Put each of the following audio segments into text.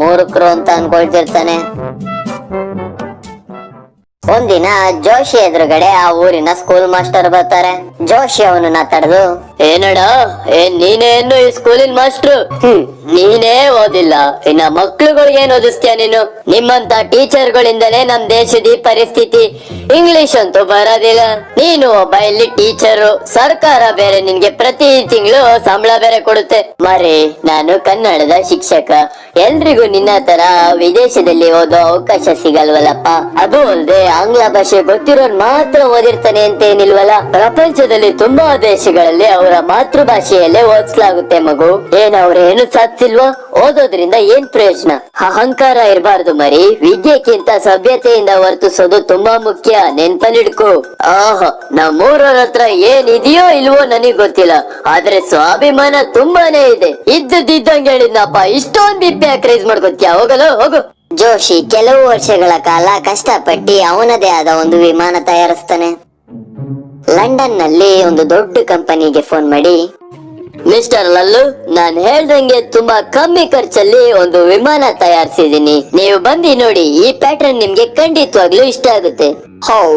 ಮೂರ್ಖರು ಅಂತ ಅನ್ಕೊಳ್ತಿರ್ತಾನೆ. ಒಂದಿನ ಜೋಶಿ ಎದುರುಗಡೆ ಆ ಊರಿನ ಸ್ಕೂಲ್ ಮಾಸ್ಟರ್ ಬರ್ತಾರೆ. ಜೋಶಿ ಅವನನ್ನ ತಡೆದು, ಏನಡ ನೀನೇನು ಈ ಸ್ಕೂಲಿನ ಮಾಸ್ಟ್ರು? ನೀನೇ ಓದಿಲ್ಲ, ಇನ್ನ ಮಕ್ಳುಗಳಿಗೆ ಏನ್ ಓದಿಸ್ತೀಯ ನೀನು? ನಿಮ್ಮಂತ ಟೀಚರ್ಗಳಿಂದಲೇ ನಮ್ ದೇಶದ ಈ ಪರಿಸ್ಥಿತಿ. ಇಂಗ್ಲಿಷ್ ಅಂತೂ ಬರೋದಿಲ್ಲ, ನೀನು ಒಬ್ಬ ಇಲ್ಲಿ ಟೀಚರು. ಸರ್ಕಾರ ಬೇರೆ ನಿನ್ಗೆ ಪ್ರತಿ ತಿಂಗಳು ಸಂಬಳ ಬೇರೆ ಕೊಡುತ್ತೆ. ಮರಿ ನಾನು ಕನ್ನಡದ ಶಿಕ್ಷಕ. ಎಲ್ರಿಗೂ ನಿನ್ನ ತರ ವಿದೇಶದಲ್ಲಿ ಓದೋ ಅವಕಾಶ ಸಿಗಲ್ವಲ್ಲಪ್ಪ. ಅದು ಅಲ್ದೆ ಆಂಗ್ಲ ಭಾಷೆ ಗೊತ್ತಿರೋರ್ ಮಾತ್ರ ಓದಿರ್ತಾನೆ ಅಂತ ಏನಿಲ್ವಲ್ಲ. ಪ್ರಪಂಚದಲ್ಲಿ ತುಂಬಾ ದೇಶಗಳಲ್ಲಿ ಅವರ ಮಾತೃಭಾಷೆಯಲ್ಲೇ ಓದಿಸಲಾಗುತ್ತೆ ಮಗು. ಅವ್ರೇನು ಸಾಧಿಸಿಲ್ವಾ? ಓದೋದ್ರಿಂದ ಏನ್ ಪ್ರಯೋಜನ? ಅಹಂಕಾರ ಇರಬಾರ್ದು ಮರಿ. ವಿದ್ಯೆಕ್ಕಿಂತ ಸಭ್ಯತೆಯಿಂದ ವರ್ತಿಸೋದು ತುಂಬಾ ಮುಖ್ಯ, ನೆನ್ಪಲ್ಲಿಡ್ಕೋ. ನಮ್ಮೂರವ್ರ ಹತ್ರ ಏನಿದೆಯೋ ಇಲ್ವೋ ನನಗ್ ಗೊತ್ತಿಲ್ಲ, ಆದ್ರೆ ಸ್ವಾಭಿಮಾನ ತುಂಬಾನೇ ಇದೆ. ಇದ್ದಂಗೆ ಹೇಳಿದ್ನಪ್ಪ, ಇಷ್ಟೊಂದು ಬಿಪ್ಪೆ ಕ್ರೈಸ್ ಮಾಡ್ಕೊತ್ಯಾ? ಹೋಗಲು ಹೋಗು. ಜೋಶಿ ಕೆಲವು ವರ್ಷಗಳ ಕಾಲ ಕಷ್ಟಪಟ್ಟು ಅವನದೇ ಆದ ಒಂದು ವಿಮಾನ ತಯಾರಿಸ್ತಾನೆ. ಲಂಡನ್ ನಲ್ಲಿ ಒಂದು ದೊಡ್ಡ ಕಂಪನಿಗೆ ಫೋನ್ ಮಾಡಿ, ಮಿಸ್ಟರ್ ಲಲ್ಲು, ನಾನ್ ಹೇಳ್ದಂಗೆ ತುಂಬಾ ಕಮ್ಮಿ ಖರ್ಚಲ್ಲಿ ಒಂದು ವಿಮಾನ ತಯಾರಿಸಿದೀನಿ. ನೀವು ಬಂದಿ ನೋಡಿ, ಈ ಪ್ಯಾಟರ್ನ್ ನಿಮ್ಗೆ ಖಂಡಿತವಾಗ್ಲೂ ಇಷ್ಟ ಆಗುತ್ತೆ.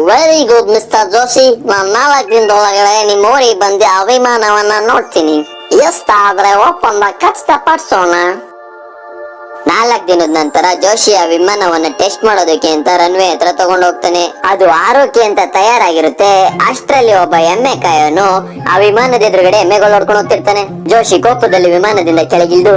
Very good mister Joshi. ನಾನ್ 4 ದಿನದೊಳಗಡೆ ನಿಮ್ಮ ಊರಿಗೆ ಬಂದು ಆ ವಿಮಾನವನ್ನ ನೋಡ್ತೀನಿ. ಎಷ್ಟಾದ್ರೆ ಒಪ್ಪಂದ ಖಚಿತಪಡಿಸೋಣ. 4 ದಿನದ ನಂತರ ಜೋಶಿ ಆ ವಿಮಾನವನ್ನ ಟೆಸ್ಟ್ ಮಾಡೋದಕ್ಕೆ ಅಂತ ರನ್ವೇ ಹತ್ರ ತಗೊಂಡು ಹೋಗ್ತಾನೆ. ಅದು ಆರೋಗ್ಯ ಅಂತ ತಯಾರಾಗಿರುತ್ತೆ. ಅಷ್ಟರಲ್ಲಿ ಒಬ್ಬ ಎಮ್ಮೆ ಕಾಯೋನು ಆ ವಿಮಾನದ ಎದುರುಗಡೆ ಎಮ್ಮೆಗಳು ಹೊಡ್ಕೊಂಡು ಹೋಗ್ತಿರ್ತಾನೆ. ಜೋಶಿ ಕೋಪದಲ್ಲಿ ವಿಮಾನದಿಂದ ಕೆಳಗಿಳಿದು,